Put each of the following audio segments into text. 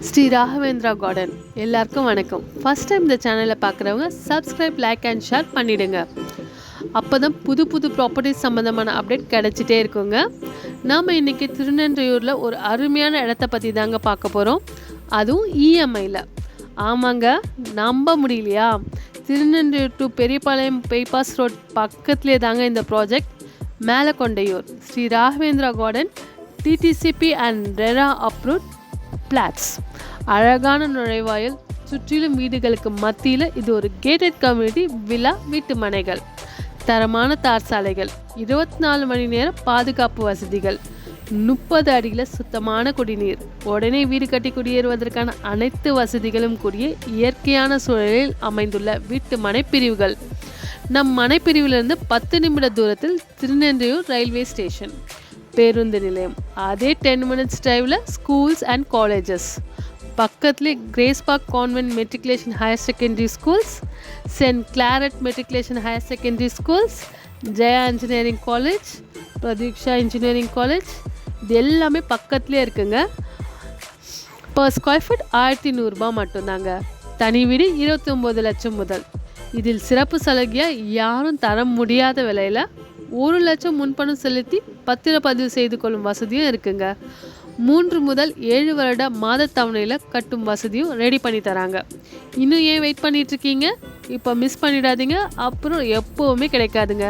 Sri Raghavendra garden எல்லாருக்கும் வணக்கம். First time இந்த சேனலை பார்க்குறவங்க சப்ஸ்கிரைப், லைக் அண்ட் ஷேர் பண்ணிவிடுங்க. அப்போ தான் புது புது ப்ராப்பர்ட்டிஸ் சம்மந்தமான அப்டேட் கிடச்சிட்டே இருக்குங்க. நாம் இன்றைக்கி திருநெல்வேலியில் ஒரு அருமையான இடத்த பற்றி தாங்க பார்க்க போகிறோம், அதுவும் இஎம்ஐயில். ஆமாங்க, நம்ப முடியலையா? Tirunelveli to Periyapalayam bypass road பக்கத்துலேயே தாங்க இந்த project. Melakkondaiyur Sri Raghavendra garden DTCP and RERA approved plots. அழகான நுழைவாயில், சுற்றிலும் வீடுகளுக்கு மத்தியில் இது ஒரு கேட்டட் கம்யூனிட்டி வில்லா வீட்டு மனைகள், தரமான தார் சாலைகள், 24 மணி நேரம் பாதுகாப்பு வசதிகள், 30 அடியில் சுத்தமான குடிநீர், உடனே வீடு கட்டி குடியேறுவதற்கான அனைத்து வசதிகளும் கூடிய இயற்கையான சூழலில் அமைந்துள்ள வீட்டு மனை பிரிவுகள். நம் மனைப்பிரிவிலிருந்து 10 நிமிட தூரத்தில் திருநெல்வேலி ரயில்வே ஸ்டேஷன், பேருந்து நிலையம், அதே 10 மினிட்ஸ் டிரைவில் ஸ்கூல்ஸ் அண்ட் காலேஜஸ். பக்கத்துலேயே Grace Park convent matriculation higher secondary schools, Saint Claret matriculation higher secondary schools, Jaya engineering college, Pratheeksha engineering college, இது எல்லாமே பக்கத்துலேயே இருக்குங்க. பர் ஸ்கொயர் ஃபீட் 1100 ரூபாய் மட்டும்தாங்க. தனி வீடு 29 லட்சம் முதல். இதில் சிறப்பு சலுகையாக யாரும் தர முடியாத விலையில் 1 லட்சம் முன்பணம் செலுத்தி பத்திரப்பதிவு செய்து கொள்ளும் வசதியும் இருக்குங்க. 3 முதல் 7 வருட மாத தவணையில் கட்டும் வசதியும் ரெடி பண்ணி தராங்க. இன்னும் ஏன் வெயிட் பண்ணிகிட்ருக்கீங்க? இப்போ மிஸ் பண்ணிடாதீங்க, அப்புறம் எப்போவுமே கிடைக்காதுங்க.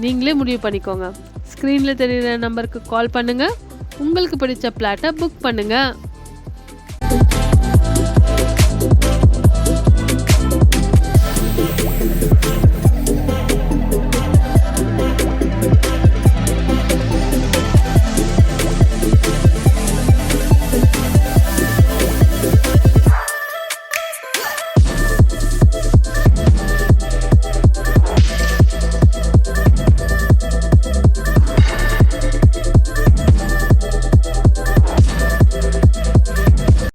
நீங்களே முடிவு பண்ணிக்கோங்க. ஸ்க்ரீனில் தெரிகிற நம்பருக்கு கால் பண்ணுங்கள். உங்களுக்கு பிடிச்ச பிளாட்டை புக் பண்ணுங்கள்.